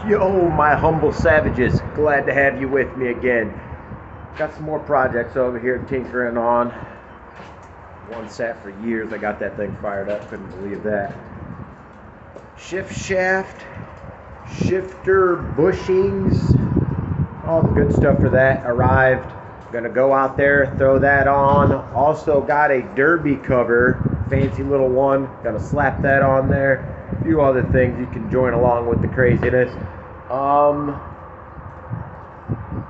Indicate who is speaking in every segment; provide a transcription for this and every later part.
Speaker 1: Yo, my humble savages, glad to have you with me again. Got some more projects over here tinkering on. One sat for years, I got that thing fired up, couldn't believe that. Shift shaft, shifter bushings, all the good stuff for that arrived. Gonna go out there, throw that on. Also got a derby cover, fancy little one. Gonna slap that on there. A few other things you can join along with the craziness.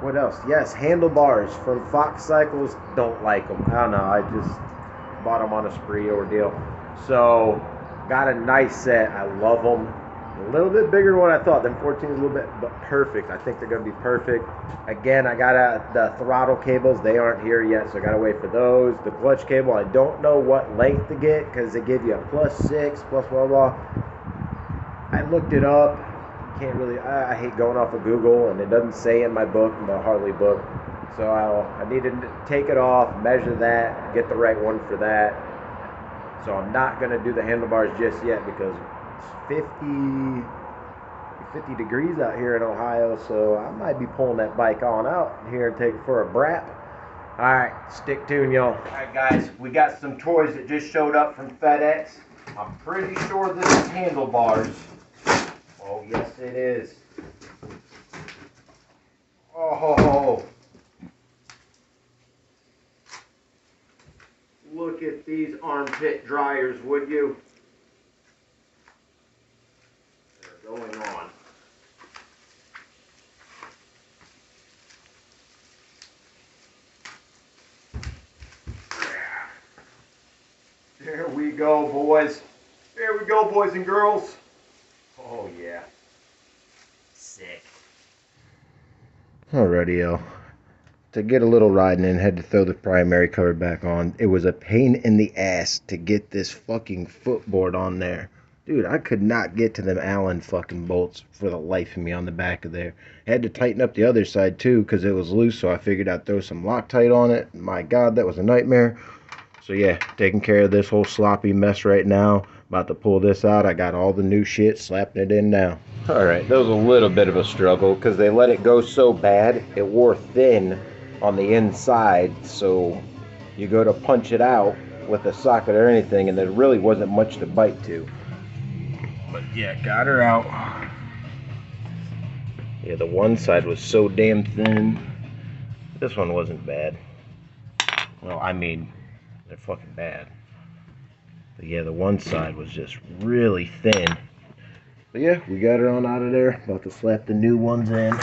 Speaker 1: What else? Yes, handlebars from Fox Cycles. Don't like them. I don't know. I just bought them on a spree ordeal. So got a nice set. I love them. A little bit bigger than what I thought. Them 14 is a little bit, but perfect. I think they're going to be perfect. Again, I got the throttle cables. They aren't here yet, so I got to wait for those. The clutch cable, I don't know what length to get because they give you a +6, plus blah, blah. I looked it up. Can't really, I hate going off of Google, and it doesn't say in my book, the Harley book. So I needed to take it off, measure that, get the right one for that. So I'm not going to do the handlebars just yet because it's 50 degrees out here in Ohio, so I might be pulling that bike on out here and take it for a brap. Alright, stick tuned, y'all. Alright guys, we got some toys that just showed up from FedEx. I'm pretty sure this is handlebars. Oh yes it is. Oh, look at these armpit dryers, would you? They're going on. There we go, boys. There we go, boys and girls. Oh yeah. Sick. Alrighty, yo. To get a little riding in, had to throw the primary cover back on. It was a pain in the ass to get this fucking footboard on there. Dude, I could not get to them Allen fucking bolts for the life of me on the back of there. Had to tighten up the other side too because it was loose, so I figured I'd throw some Loctite on it. My God, that was a nightmare. So yeah, taking care of this whole sloppy mess right now. About to pull this out. I got all the new shit, slapping it in now. Alright, that was a little bit of a struggle because they let it go so bad, it wore thin on the inside, so you go to punch it out with a socket or anything and there really wasn't much to bite to. But yeah, got her out. Yeah, the one side was so damn thin. This one wasn't bad. Well, I mean, they're fucking bad. But yeah, the one side was just really thin. But yeah, we got her on out of there. About to slap the new ones in.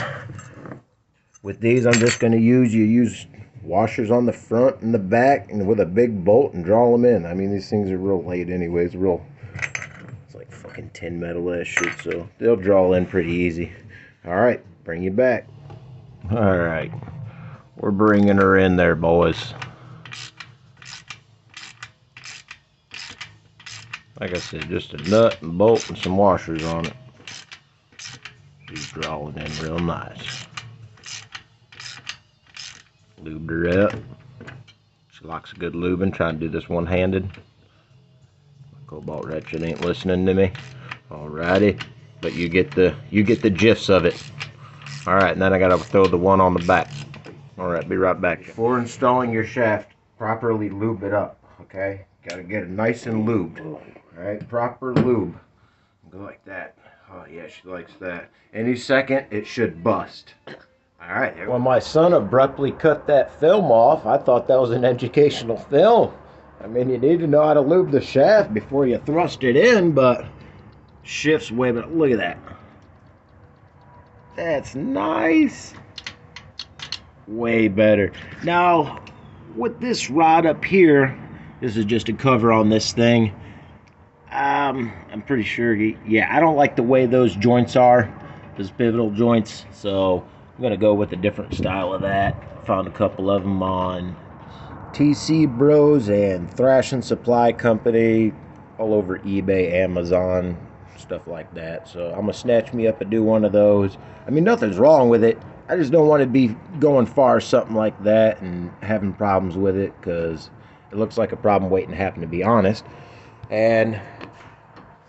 Speaker 1: With these, I'm just going to use washers on the front and the back and with a big bolt and draw them in. I mean, these things are real light anyways. It's like fucking tin metal ass shit, so they'll draw in pretty easy. Alright, bring you back. Alright, we're bringing her in there, boys. Like I said, just a nut and bolt and some washers on it. She's drawing in real nice. Lubed her up. She likes a good lubing. Trying to do this one-handed. Cobalt Wretched ain't listening to me. Alrighty, but you get the gifs of it. Alright, and then I gotta throw the one on the back. Alright, be right back. Before installing your shaft, properly lube it up. Okay, gotta get it nice and lubed. Alright, proper lube. Go like that. Oh yeah, she likes that. Any second, it should bust. Alright. When my son abruptly cut that film off, I thought that was an educational film. I mean, you need to know how to lube the shaft before you thrust it in, but shifts way better. Look at that. That's nice. Way better. Now, with this rod up here, this is just a cover on this thing. I'm pretty sure, yeah, I don't like the way those joints are, those pivotal joints, so I'm going to go with a different style of that. Found a couple of them on TC Bros and Thrashing Supply Company, all over eBay, Amazon, stuff like that. So I'm going to snatch me up and do one of those. I mean, nothing's wrong with it. I just don't want to be going far something like that and having problems with it because it looks like a problem waiting to happen, to be honest. And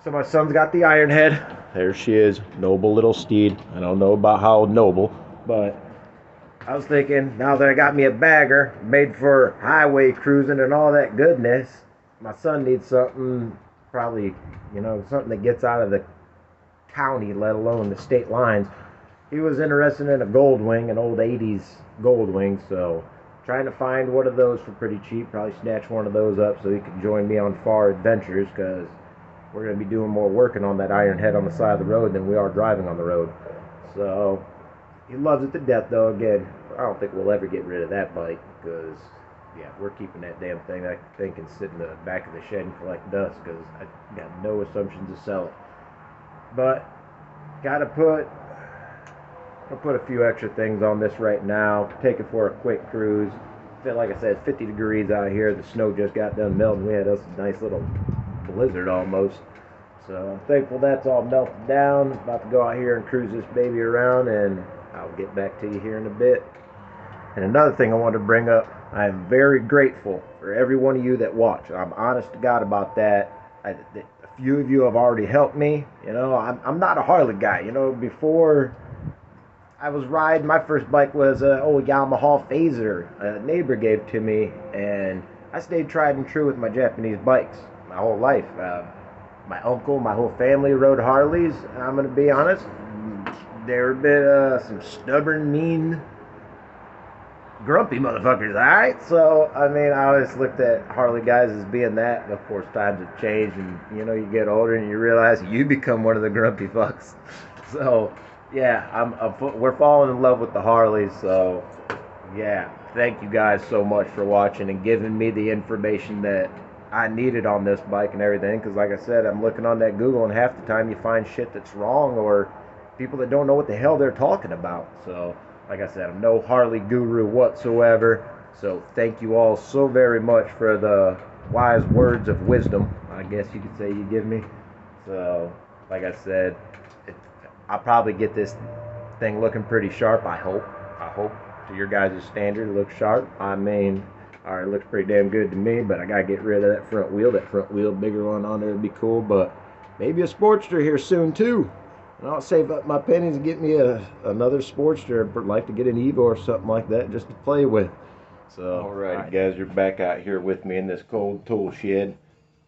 Speaker 1: so my son's got the iron head. there she is, noble little steed. I don't know about how noble, but I was thinking, now that I got me a bagger made for highway cruising and all that goodness, my son needs something, probably, something that gets out of the county, let alone the state lines. He was interested in a Goldwing, an old 80s Goldwing, so trying to find one of those for pretty cheap. Probably snatch one of those up so he can join me on far adventures, because we're going to be doing more working on that iron head on the side of the road than we are driving on the road. So he loves it to death, though. Again, I don't think we'll ever get rid of that bike, because yeah, we're keeping that damn thing. That thing can sit in the back of the shed and collect dust, because I got no assumptions to sell it. But gotta put I'll put a few extra things on this right now. Take it for a quick cruise. Like I said, it's 50 degrees out here. The snow just got done melting. We had us a nice little blizzard almost. So I'm thankful that's all melted down. About to go out here and cruise this baby around, and I'll get back to you here in a bit. And another thing I wanted to bring up, I am very grateful for every one of you that watch. I'm honest to God about that. A few of you have already helped me. I'm not a Harley guy. Before I was riding, my first bike was an old Yamaha Phaser a neighbor gave to me, and I stayed tried and true with my Japanese bikes my whole life. My uncle, my whole family rode Harleys, and I'm going to be honest, they were a bit some stubborn, mean, grumpy motherfuckers, alright? So, I always looked at Harley guys as being that, and of course times have changed, and you get older and you realize you become one of the grumpy fucks. So yeah, we're falling in love with the Harleys, so yeah, thank you guys so much for watching and giving me the information that I needed on this bike and everything, because like I said, I'm looking on that Google, and half the time you find shit that's wrong, or people that don't know what the hell they're talking about. So like I said, I'm no Harley guru whatsoever, so thank you all so very much for the wise words of wisdom, I guess you could say, you give me. So like I said, I'll probably get this thing looking pretty sharp. I hope to your guys' standard, it looks sharp. Alright, it looks pretty damn good to me, but I gotta get rid of that front wheel. That front wheel, bigger one on there would be cool, but maybe a Sportster here soon too. And I'll save up my pennies and get me another Sportster. I'd like to get an Evo or something like that just to play with. So, alright guys, you're back out here with me in this cold tool shed.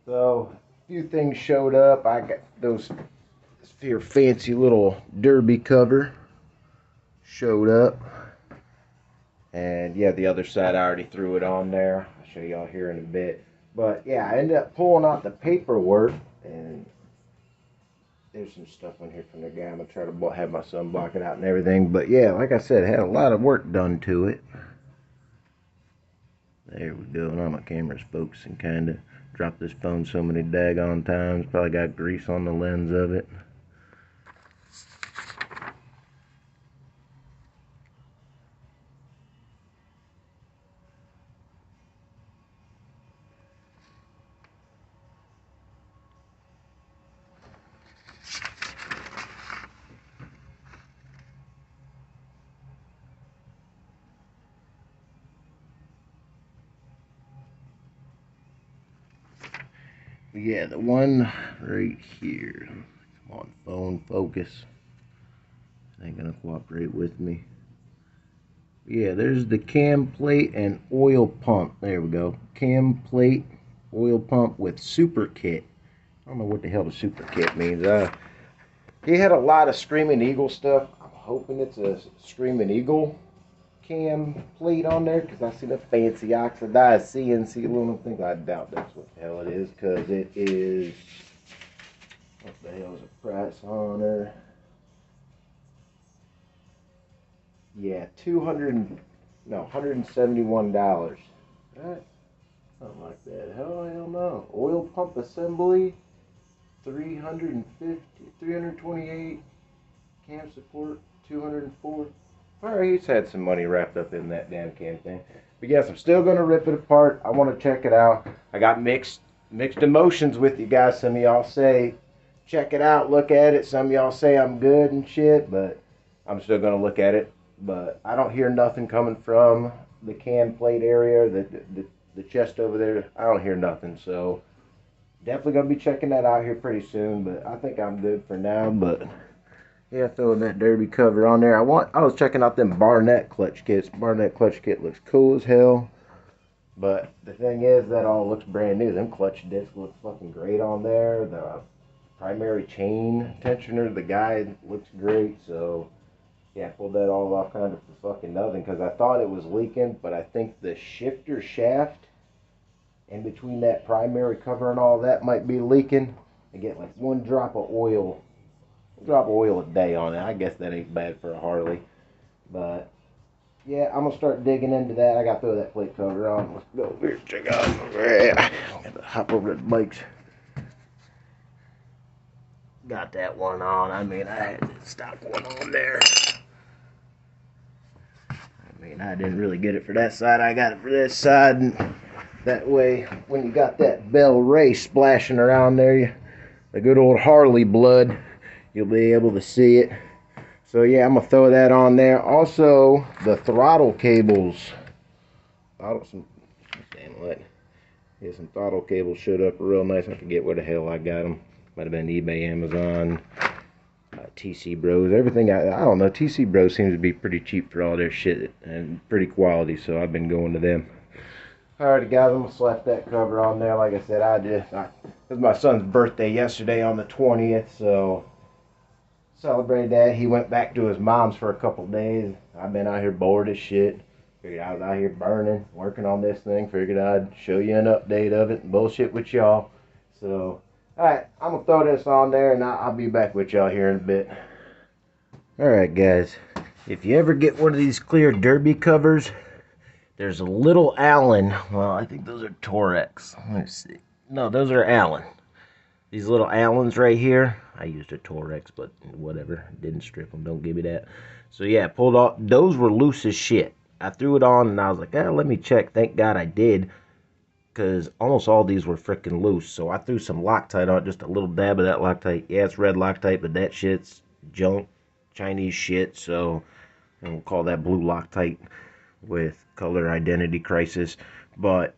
Speaker 1: So, a few things showed up. I got this here fancy little derby cover showed up. And yeah, the other side I already threw it on there. I'll show y'all here in a bit. But yeah, I ended up pulling out the paperwork, and there's some stuff on here from the guy. I'm going to try to have my son block it out and everything. But yeah, like I said, it had a lot of work done to it. There we go. Now my camera's focusing kind of. Dropped this phone so many daggone times. Probably got grease on the lens of it. Yeah, the one right here. Come on, phone, focus. It ain't gonna cooperate with me. Yeah, there's the cam plate and oil pump. There we go. Cam plate, oil pump with super kit. I don't know what the hell the super kit means. He had a lot of Screaming Eagle stuff. I'm hoping it's a Screaming Eagle cam plate on there, because I see the fancy oxidized CNC aluminum thing. I doubt that's what the hell it is, because it is, what the hell is the price on her? Yeah, $171. Right? Something like that. Hell no. Oil pump assembly, 328. Cam support, 204. Alright, he's had some money wrapped up in that damn cam thing. But yes, I'm still going to rip it apart. I want to check it out. I got mixed emotions with you guys. Some of y'all say, check it out, look at it. Some of y'all say I'm good and shit, but I'm still going to look at it. But I don't hear nothing coming from the cam plate area, the chest over there. I don't hear nothing. So definitely gonna be checking that out here pretty soon. But I think I'm good for now. But yeah, throwing that derby cover on there. I was checking out them Barnett clutch kits. Barnett clutch kit looks cool as hell. But the thing is, that all looks brand new. Them clutch discs look fucking great on there. The primary chain tensioner, the guide looks great. So yeah, I pulled that all off kind of for fucking nothing because I thought it was leaking, but I think the shifter shaft in between that primary cover and all that might be leaking. I get like one drop of oil a day on it. I guess that ain't bad for a Harley. But yeah, I'm gonna start digging into that. I gotta throw that plate cover on. Let's go over here, check out. Yeah, gotta hop over the bikes. Got that one on. I mean, I had to stock one on there. I mean, I didn't really get it for that side. I got it for this side. And that way, when you got that Bell Ray splashing around there, the good old Harley blood, you'll be able to see it. So yeah, I'm gonna throw that on there. Also, the throttle cables. Some throttle cables showed up real nice. I forget where the hell I got them. Might have been eBay, Amazon, TC Bros, everything. I don't know. TC Bros seems to be pretty cheap for all their shit and pretty quality. So I've been going to them. Alright guys, I'm gonna slap that cover on there. Like I said, it was my son's birthday yesterday on the 20th, so celebrated that. He went back to his mom's for a couple days. I've been out here bored as shit. Figured I was out here burning, working on this thing. Figured I'd show you an update of it and bullshit with y'all. So, alright, I'm gonna throw this on there and I'll be back with y'all here in a bit. Alright guys, if you ever get one of these clear derby covers, there's a little Allen. Well, I think those are Torex. Let's see. No, those are Allen. These little Allens right here. I used a Torex, but whatever. Didn't strip them. Don't give me that. So yeah, pulled off. Those were loose as shit. I threw it on and I was like, let me check. Thank God I did. Because almost all these were freaking loose. So I threw some Loctite on it. Just a little dab of that Loctite. Yeah, it's red Loctite, but that shit's junk. Chinese shit. So we'll call that blue Loctite with color identity crisis. But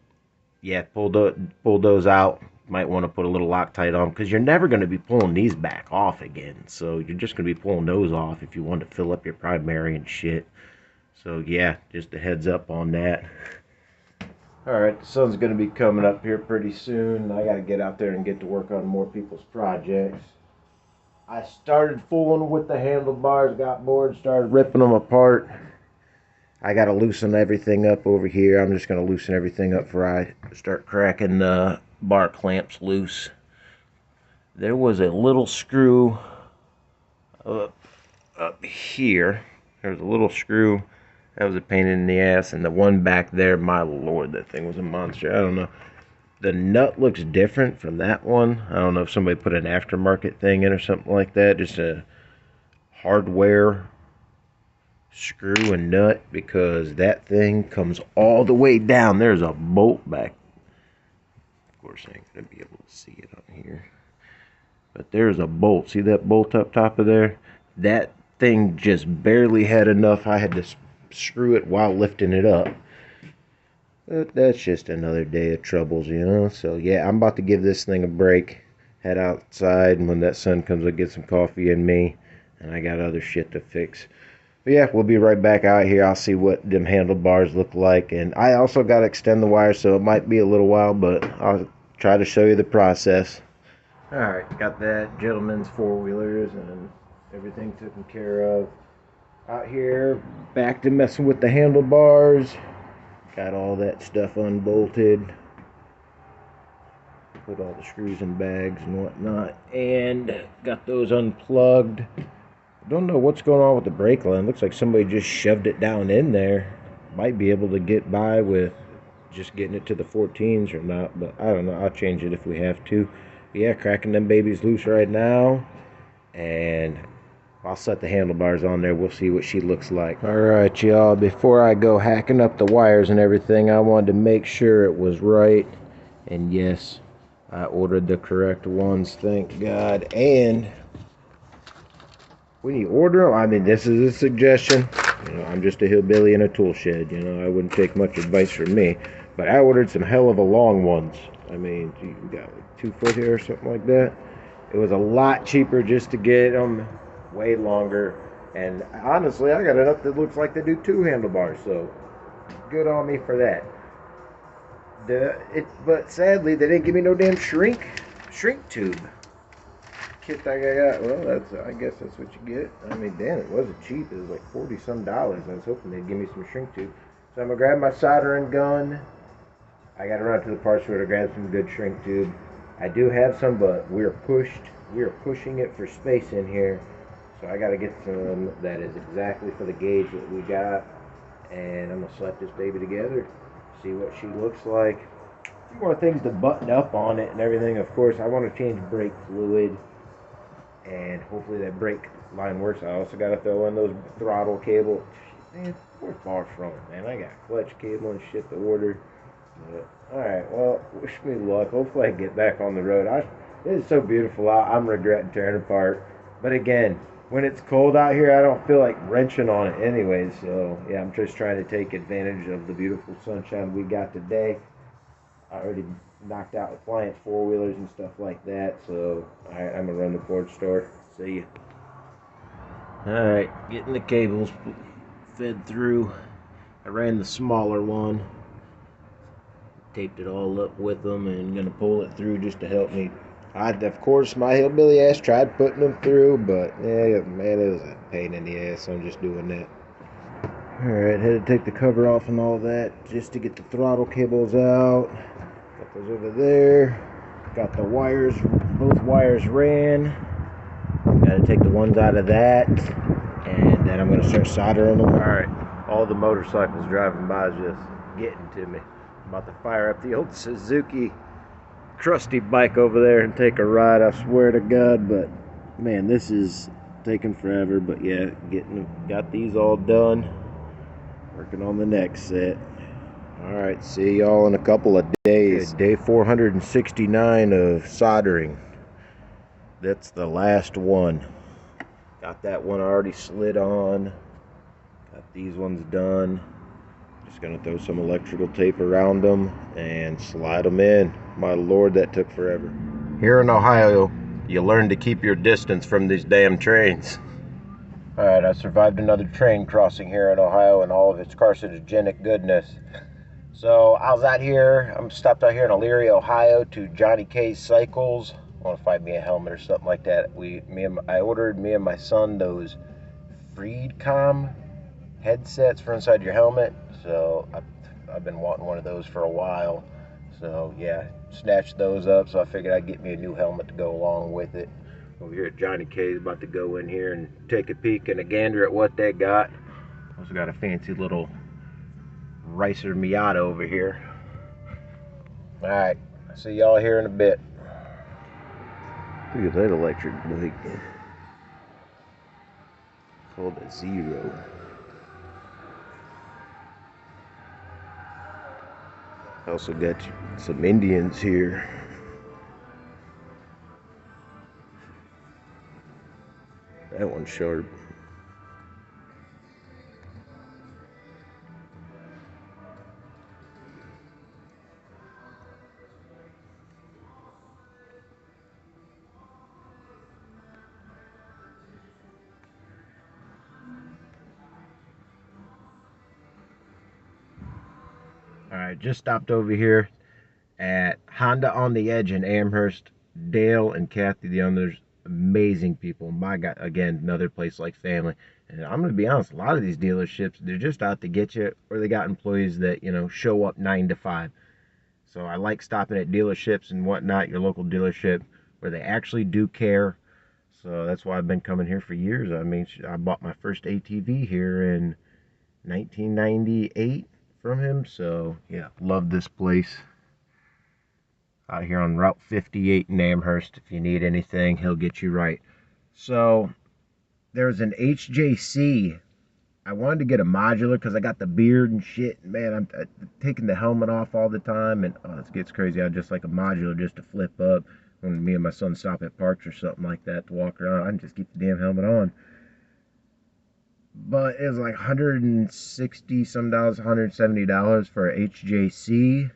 Speaker 1: yeah, pull those out. Might want to put a little Loctite on because you're never going to be pulling these back off again. So you're just going to be pulling those off if you want to fill up your primary and shit. So yeah, just a heads up on that. Alright, the sun's going to be coming up here pretty soon. I got to get out there and get to work on more people's projects. I started fooling with the handlebars, got bored, started ripping them apart. I got to loosen everything up over here. I'm just going to loosen everything up before I start cracking the bar clamps loose. There was a little screw up here. There's a little screw. That was a pain in the ass. And the one back there, my lord, that thing was a monster. I don't know. The nut looks different from that one. I don't know if somebody put an aftermarket thing in or something like that. Just a hardware screw and nut, because that thing comes all the way down. There's a bolt back. Of course, I ain't gonna be able to see it on here, but there's a bolt. See that bolt up top of there? That thing just barely had enough. I had to screw it while lifting it up. But that's just another day of troubles, you know. So yeah, I'm about to give this thing a break, head outside, and when that sun comes, I'll get some coffee in me, and I got other shit to fix. But yeah, we'll be right back out here. I'll see what them handlebars look like. And I also got to extend the wire, so it might be a little while, but I'll try to show you the process. Alright, got that gentleman's four-wheelers and everything taken care of. Out here, back to messing with the handlebars. Got all that stuff unbolted. Put all the screws in bags and whatnot. And got those unplugged. Don't know what's going on with the brake line. Looks like somebody just shoved it down in there. Might be able to get by with just getting it to the 14s or not, but I don't know. I'll change it if we have to. But yeah, cracking them babies loose right now, and I'll set the handlebars on there. We'll see what she looks like. Alright y'all, before I go hacking up the wires and everything, I wanted to make sure it was right. And yes, I ordered the correct ones, thank God. And when you order them, I mean, this is a suggestion. You know, I'm just a hillbilly in a tool shed. You know, I wouldn't take much advice from me. But I ordered some hell of a long ones. I mean, you got like 2 foot here or something like that. It was a lot cheaper just to get them, way longer. And honestly, I got enough that looks like they do 2 handlebars, so good on me for that. But sadly, they didn't give me no damn shrink tube kit that I got. Well, I guess that's what you get. I mean, damn, it wasn't cheap. It was like $40 some. I was hoping they'd give me some shrink tube. So I'm gonna grab my soldering gun. I gotta run to the parts store to grab some good shrink tube. I do have some, but we are pushing it for space in here. So I gotta get some that is exactly for the gauge that we got, and I'm gonna slap this baby together, see what she looks like. A few more things to button up on it and everything. Of course, I want to change brake fluid, and hopefully that brake line works. I also got to throw in those throttle cable. Man, we're far from it, man. I got clutch cable and shit to order. Alright, well, wish me luck. Hopefully I get back on the road. It is so beautiful out. I'm regretting tearing it apart. But again, when it's cold out here, I don't feel like wrenching on it anyway. So, yeah, I'm just trying to take advantage of the beautiful sunshine we got today. I already knocked out the client's four-wheelers and stuff like that. So, alright, I'm going to run the Ford store. See ya. Alright, getting the cables fed through. I ran the smaller one. Taped it all up with them and gonna pull it through just to help me. Of course, my hillbilly ass tried putting them through, but yeah, man, it was a pain in the ass. So I'm just doing that. Alright, had to take the cover off and all that just to get the throttle cables out. Got those over there. Got the wires, both wires ran. Gotta take the ones out of that, and then I'm gonna start soldering them. Alright, all the motorcycles driving by is just getting to me. About to fire up the old Suzuki crusty bike over there and take a ride, I swear to God. But man, this is taking forever. But yeah, got these all done, working on the next set. Alright, see y'all in a couple of days. Day 469 of soldering. That's the last one. Got that one already slid on. Got these ones done. Just gonna throw some electrical tape around them and slide them in. My lord, that took forever. Here in Ohio, you learn to keep your distance from these damn trains. Alright, I survived another train crossing here in Ohio and all of its carcinogenic goodness. So I was out here, I'm stopped out here in Elyria, Ohio to Johnny K's Cycles. I want to find me a helmet or something like that. I ordered me and my son those Freedcom headsets for inside your helmet. So I've been wanting one of those for a while. So yeah, snatched those up. So I figured I'd get me a new helmet to go along with it. Over here at Johnny K's, about to go in here and take a peek and a gander at what they got. Also got a fancy little Ricer Miata over here. All right, see y'all here in a bit. Look at that electric bike. Called a Zero. Also got some Indians here. That one's sharp. Alright, just stopped over here at Honda on the Edge in Amherst. Dale and Kathy, the owners, amazing people. My God, again, another place like family. And I'm going to be honest, a lot of these dealerships, they're just out to get you, or they got employees that, show up 9 to 5. So I like stopping at dealerships and whatnot, your local dealership, where they actually do care. So that's why I've been coming here for years. I mean, I bought my first ATV here in 1998 from him. So yeah, love this place. Out here on Route 58 in Amherst. If you need anything, he'll get you right. So there's an HJC. I wanted to get a modular because I got the beard and shit. Man, I'm taking the helmet off all the time, and it gets crazy. I just like a modular just to flip up when me and my son stop at parks or something like that to walk around. I can just keep the damn helmet on. But it was like $160 some, $170 for a HJC.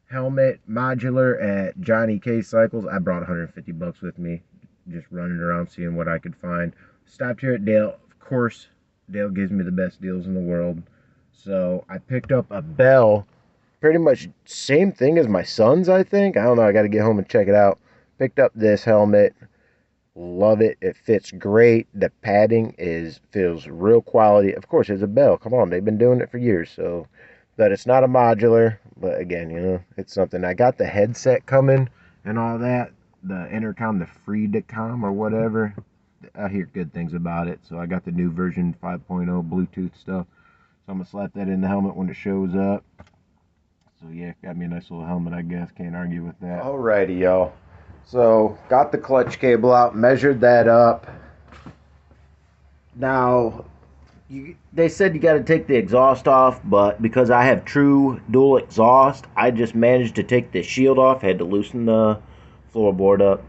Speaker 1: helmet modular at Johnny K Cycles. I brought 150 bucks with me, just running around seeing what I could find. Stopped here at Dale. Of course, Dale gives me the best deals in the world. So I picked up a bell, pretty much same thing as my son's, I think. I don't know, I got to get home and check it out. Picked up this helmet. Love it. It fits great. The padding feels real quality. Of course, it's a bell. Come on, they've been doing it for years. So, but it's not a modular. But again, it's something. I got the headset coming and all that. The intercom, the Freedicom or whatever. I hear good things about it. So I got the new version 5.0 Bluetooth stuff. So I'm gonna slap that in the helmet when it shows up. So yeah, got me a nice little helmet, I guess. Can't argue with that. Alrighty, y'all. So, got the clutch cable out, measured that up. Now, they said you got to take the exhaust off, but because I have true dual exhaust, I just managed to take the shield off, had to loosen the floorboard up.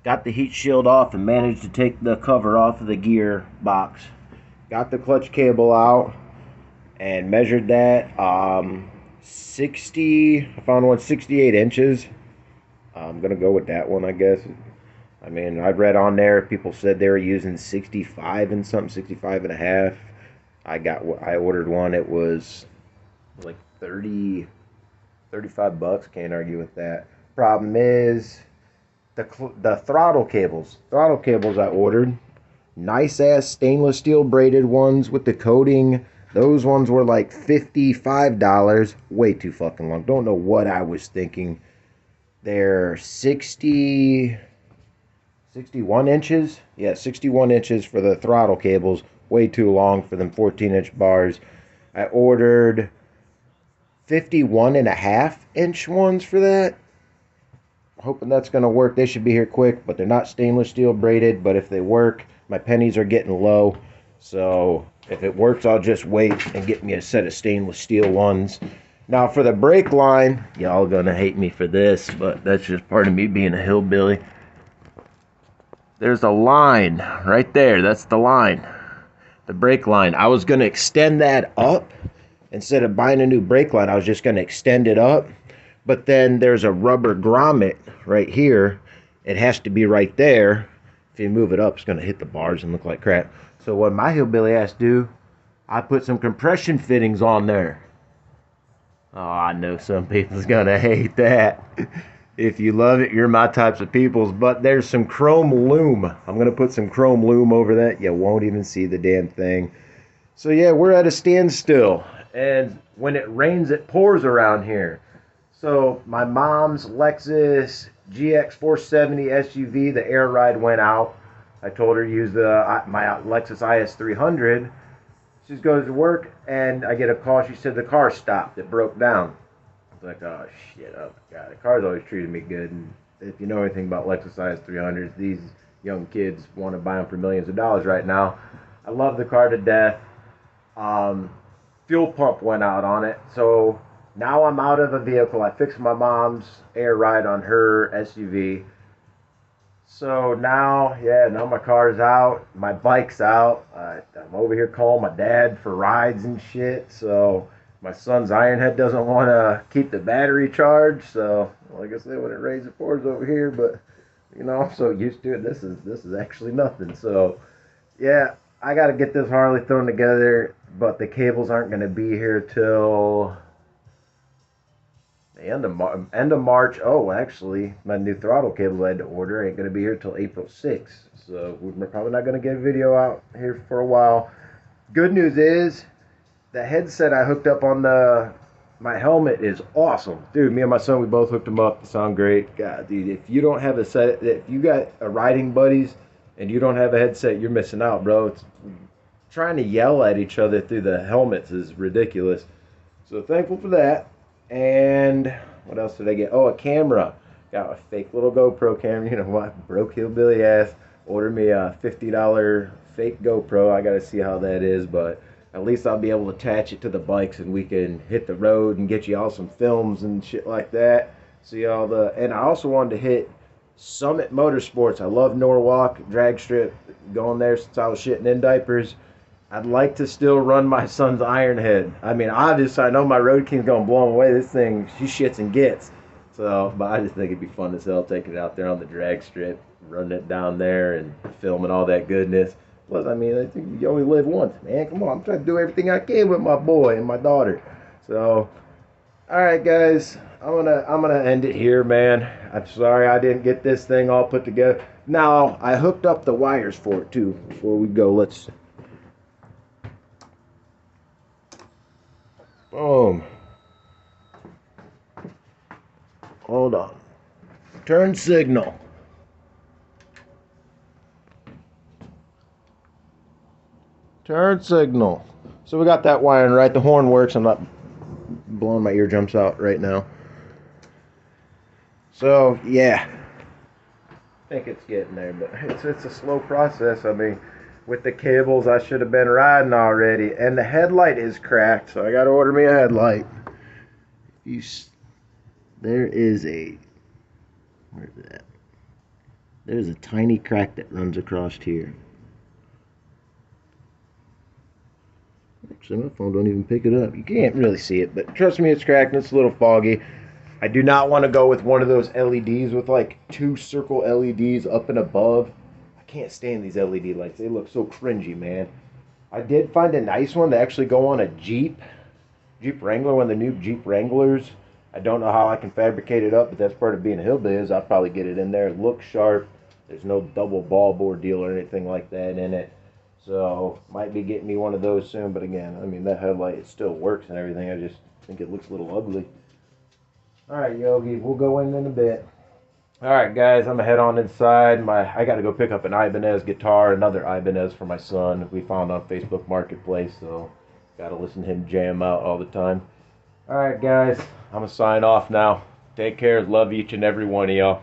Speaker 1: Got the heat shield off and managed to take the cover off of the gear box. Got the clutch cable out and measured that. 60, I found one 68 inches. I'm going to go with that one, I guess. I mean, I read on there, people said they were using 65 and something, 65 and a half. I ordered one, it was like 35 bucks, can't argue with that. Problem is, the throttle cables. Throttle cables I ordered, nice ass stainless steel braided ones with the coating. Those ones were like $55, way too fucking long. Don't know what I was thinking. They're 61 inches. Yeah, 61 inches for the throttle cables. Way too long for them 14-inch bars. I ordered 51.5-inch ones for that. Hoping that's going to work. They should be here quick, but they're not stainless steel braided. But if they work, my pennies are getting low. So if it works, I'll just wait and get me a set of stainless steel ones. Now for the brake line, y'all gonna hate me for this, but that's just part of me being a hillbilly. There's a line right there, that's the line. The brake line. I was gonna extend that up. Instead of buying a new brake line, I was just gonna extend it up. But then there's a rubber grommet right here. It has to be right there. If you move it up, it's gonna hit the bars and look like crap. So what my hillbilly ass do, I put some compression fittings on there. Oh, I know some people's gonna hate that. If you love it, you're my types of peoples. But there's some chrome loom. I'm gonna put some chrome loom over that. You won't even see the damn thing. So yeah, we're at a standstill. And when it rains, it pours around here. So my mom's Lexus GX 470 SUV, the air ride went out. I told her to use my Lexus IS 300. She goes to work, and I get a call. She said the car stopped. It broke down. I was like, oh, shit. Oh, my God. The car's always treated me good. And if you know anything about Lexus IS 300s, these young kids want to buy them for millions of dollars right now. I love the car to death. Fuel pump went out on it. So now I'm out of a vehicle. I fixed my mom's air ride on her SUV. So now my car's out, my bike's out. I'm over here calling my dad for rides and shit. So my son's Ironhead doesn't want to keep the battery charged. So like I said, when it rains, it pours over here. But I'm so used to it. This is actually nothing. So yeah, I got to get this Harley thrown together. But the cables aren't going to be here till the end of March. Oh, actually, my new throttle cable I had to order ain't going to be here till April 6th. So we're probably not going to get a video out here for a while. Good news is, the headset I hooked up on my helmet is awesome. Dude, me and my son, we both hooked them up. They sound great. God, dude, if you don't have if you got a riding buddies and you don't have a headset, you're missing out, bro. It's trying to yell at each other through the helmets is ridiculous. So thankful for that. And what else did I get? Oh, a camera. Got a fake little GoPro camera. You know what? Broke hillbilly ass. Ordered me a $50 fake GoPro. I got to see how that is, but at least I'll be able to attach it to the bikes and we can hit the road and get you all some films and shit like that. See and I also wanted to hit Summit Motorsports. I love Norwalk drag strip. Going there since I was shitting in diapers. I'd like to still run my son's Ironhead. I mean, obviously, I know my Road King's going to blow him away. This thing, she shits and gets. So, but I just think it'd be fun as hell taking it out there on the drag strip, running it down there, and filming all that goodness. Plus, I mean, I think you only live once, man. Come on, I'm trying to do everything I can with my boy and my daughter. So, all right, guys, I'm gonna end it here, man. I'm sorry I didn't get this thing all put together. Now I hooked up the wires for it too. Before we go, let's boom. Hold on. Turn signal. Turn signal. So we got that wiring right. The horn works. I'm not blowing my eardrums out right now. So yeah, I think it's getting there, but it's a slow process. I mean, with the cables, I should have been riding already, and the headlight is cracked, so I got to order me a headlight. There is a where's that? There's a tiny crack that runs across here. Actually, my phone don't even pick it up. You can't really see it, but trust me, it's cracked and it's a little foggy. I do not want to go with one of those LEDs with like 2 circle LEDs up and above. I can't stand these LED lights. They look so cringy, man. I did find a nice one to actually go on a Jeep Wrangler, one of the new Jeep Wranglers. I don't know how I can fabricate it up, but that's part of being a hillbilly is I'll probably get it in there. It looks sharp. There's no double ball bore deal or anything like that in it. So, might be getting me one of those soon. But again, I mean, that headlight, it still works and everything. I just think it looks a little ugly. Alright, Yogi, we'll go in a bit. Alright, guys, I'm going to head on inside. I got to go pick up an Ibanez guitar, another Ibanez for my son we found on Facebook Marketplace. So, got to listen to him jam out all the time. Alright, guys, I'm going to sign off now. Take care. Love each and every one of y'all.